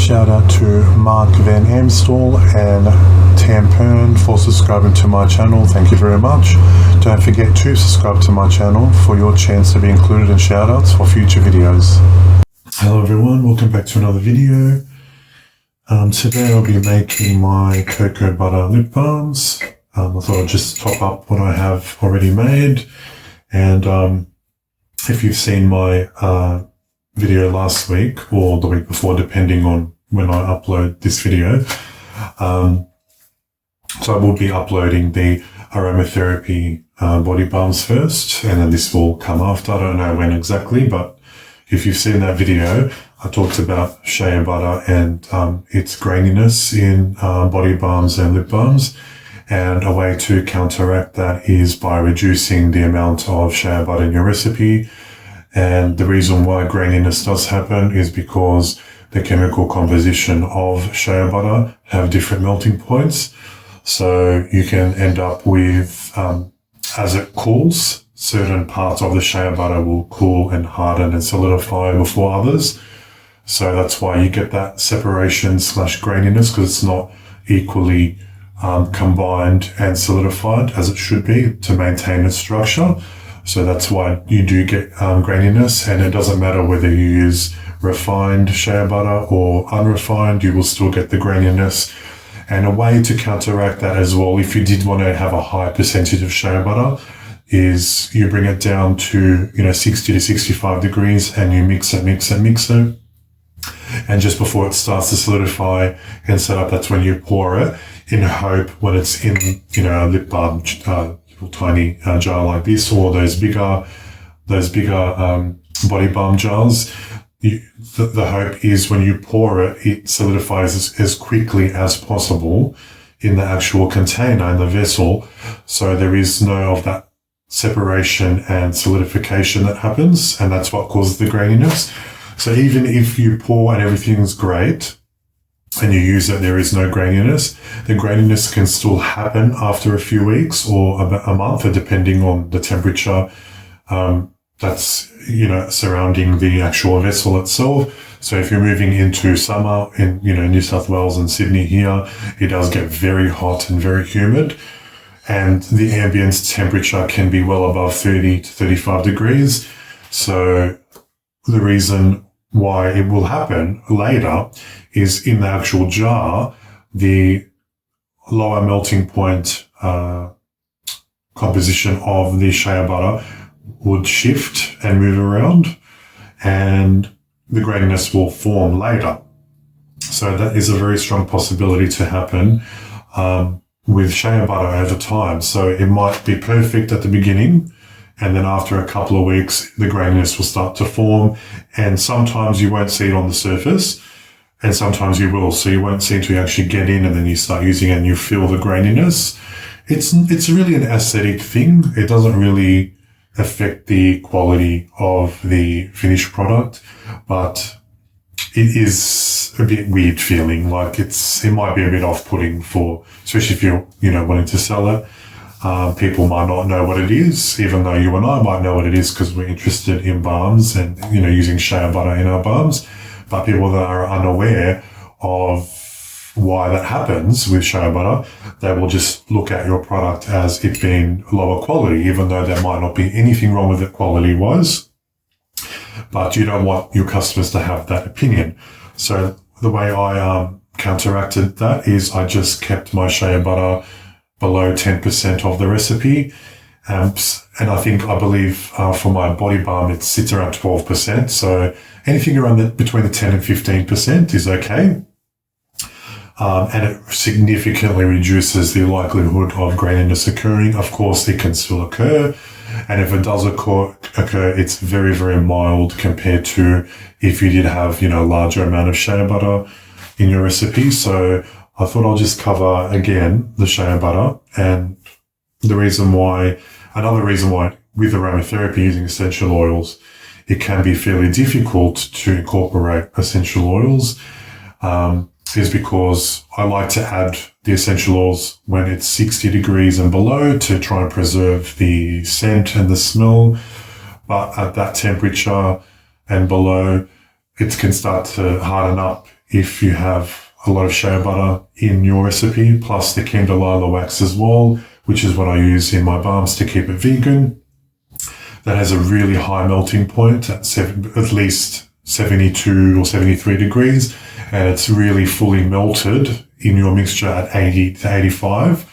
shout out to Mark Van Amstel and Tampern for subscribing to my channel. Thank you very much. Don't forget to subscribe to my channel for your chance to be included in shout outs for future videos. Hello everyone, welcome back to another video. Today I'll be making my cocoa butter lip balms. I thought I'd just top up what I have already made. And if you've seen my video last week or the week before, depending on when I upload this video, so I will be uploading the aromatherapy body balms first, and then this will come after. I don't know when exactly, but if you've seen that video, I talked about shea butter and its graininess in body balms and lip balms. And a way to counteract that is by reducing the amount of shea butter in your recipe. And the reason why graininess does happen is because the chemical composition of shea butter have different melting points. So you can end up with, as it cools, certain parts of the shea butter will cool and harden and solidify before others. So that's why you get that separation / graininess, because it's not equally combined and solidified as it should be to maintain its structure. So that's why you do get graininess, and it doesn't matter whether you use refined shea butter or unrefined, you will still get the graininess. And a way to counteract that as well, if you did want to have a high percentage of shea butter, is you bring it down to 60 to 65 degrees and you mix it. And just before it starts to solidify and set up, that's when you pour it, in hope when it's in a lip balm little tiny jar like this, or those bigger body balm jars. The hope is when you pour it, it solidifies as quickly as possible in the actual container, in the vessel, so there is no of that separation and solidification that happens, and that's what causes the graininess. So even if you pour and everything's great and you use it, there is no graininess, the graininess can still happen after a few weeks or about a month, depending on the temperature that's surrounding the actual vessel itself. So if you're moving into summer in New South Wales and Sydney here, it does get very hot and very humid, and the ambient temperature can be well above 30 to 35 degrees. So the reason why it will happen later is in the actual jar, the lower melting point composition of the shea butter would shift and move around, and the graininess will form later. So that is a very strong possibility to happen with shea butter over time. So it might be perfect at the beginning, and then after a couple of weeks, the graininess will start to form. And sometimes you won't see it on the surface, and sometimes you will. So you won't see it until you actually get in and then you start using it and you feel the graininess. It's really an aesthetic thing. It doesn't really affect the quality of the finished product, but it is a bit weird feeling. Like it might be a bit off-putting for, especially if you're wanting to sell it. People might not know what it is, even though you and I might know what it is because we're interested in balms and, using shea butter in our balms. But people that are unaware of why that happens with shea butter, they will just look at your product as it being lower quality, even though there might not be anything wrong with it quality-wise. But you don't want your customers to have that opinion. So the way I counteracted that is I just kept my shea butter below 10% of the recipe. And I believe for my body balm, it sits around 12%. So anything around between the 10 and 15% is okay. And it significantly reduces the likelihood of graininess occurring. Of course, it can still occur. And if it does occur, it's very, very mild compared to if you did have, a larger amount of shea butter in your recipe. So I thought I'll just cover again the shea butter, and another reason why with aromatherapy using essential oils, it can be fairly difficult to incorporate essential oils, is because I like to add the essential oils when it's 60 degrees and below to try and preserve the scent and the smell. But at that temperature and below, it can start to harden up if you have a lot of shea butter in your recipe, plus the candelilla wax as well, which is what I use in my balms to keep it vegan. That has a really high melting point at least 72 or 73 degrees, and it's really fully melted in your mixture at 80 to 85.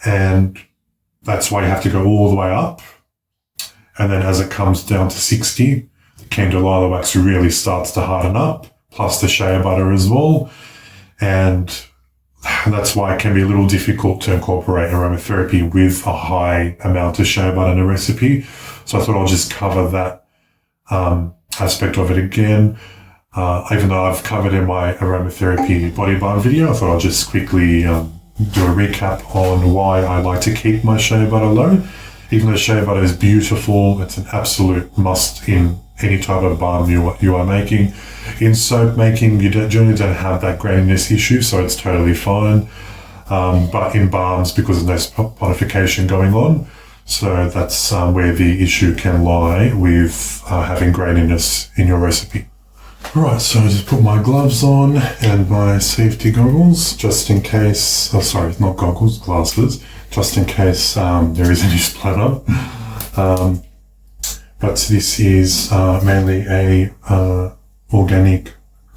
And that's why you have to go all the way up. And then as it comes down to 60, the candelilla wax really starts to harden up, plus the shea butter as well. And that's why it can be a little difficult to incorporate aromatherapy with a high amount of shea butter in a recipe. So I thought I'll just cover that aspect of it again. Even though I've covered in my aromatherapy body balm video, I thought I'll just quickly do a recap on why I like to keep my shea butter low. Even though shea butter is beautiful, it's an absolute must in any type of balm you are making. In soap making, you generally don't have that graininess issue, so it's totally fine. But in balms, because there's no saponification going on, so that's where the issue can lie with having graininess in your recipe. Right, so I just put my gloves on and my safety goggles, just in case, not goggles, glasses, just in case there is any splatter. But this is mainly a organic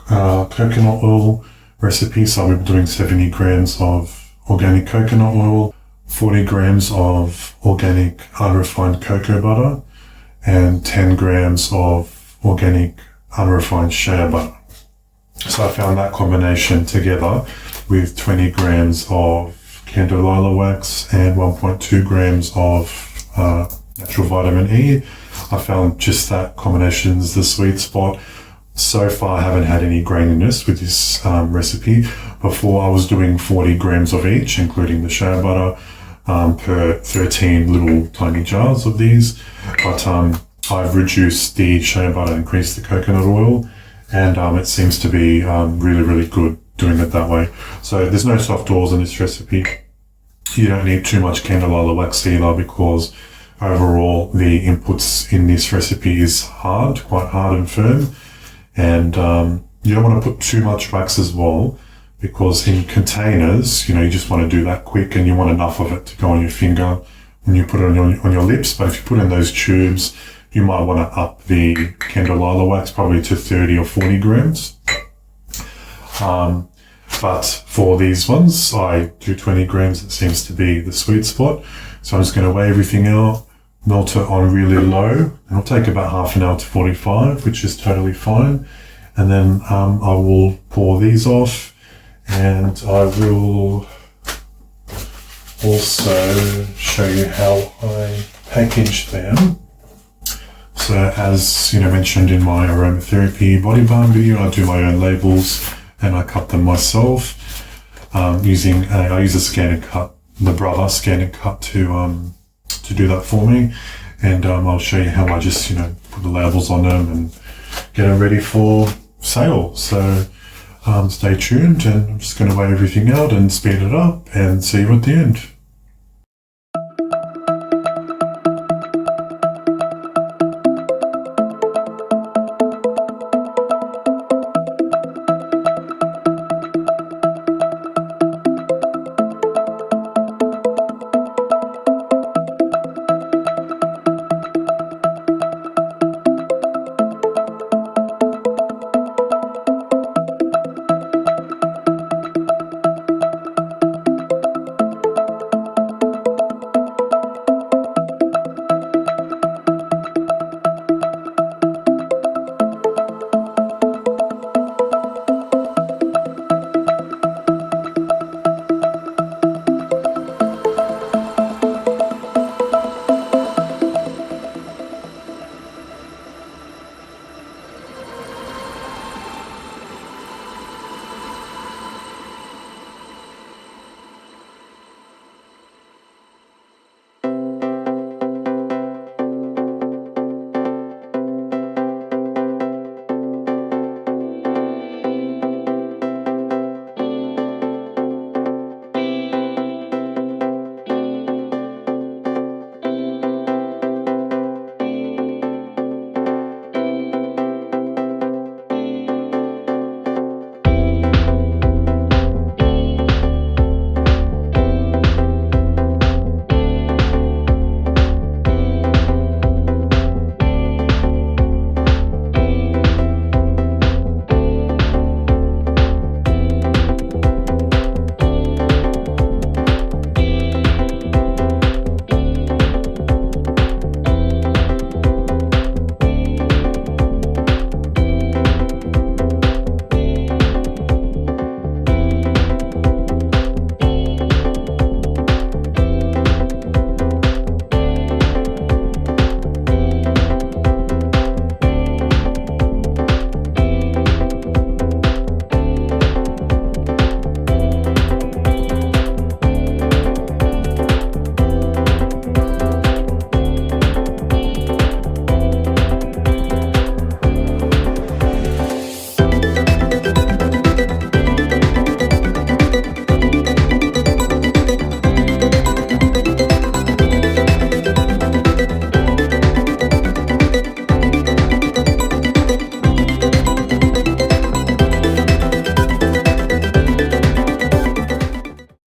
coconut oil recipe. So I'll be doing 70 grams of organic coconut oil, 40 grams of organic unrefined cocoa butter, and 10 grams of organic unrefined shea butter. So I found that combination together with 20 grams of candelilla wax and 1.2 grams of natural vitamin E. I found just that combination is the sweet spot. So far, I haven't had any graininess with this recipe. Before, I was doing 40 grams of each, including the shea butter, per 13 little tiny jars of these. But I've reduced the shea butter, increased the coconut oil, and it seems to be really, really good doing it that way. So there's no soft oils in this recipe. You don't need too much candelilla wax either, because overall the inputs in this recipe is quite hard and firm. And you don't want to put too much wax as well, because in containers, you just want to do that quick, and you want enough of it to go on your finger when you put it on your lips. But if you put in those tubes, you might want to up the candelilla wax probably to 30 or 40 grams. But for these ones, I do 20 grams. It seems to be the sweet spot. So I'm just going to weigh everything out, melt it on really low, and it'll take about half an hour to 45, which is totally fine. And then I will pour these off, and I will also show you how I package them. So as mentioned in my aromatherapy body balm video, I do my own labels and I cut them myself I use a scan and cut, the Brother scan and cut to do that for me. And I'll show you how I just put the labels on them and get them ready for sale. So stay tuned, and I'm just going to weigh everything out and speed it up and see you at the end.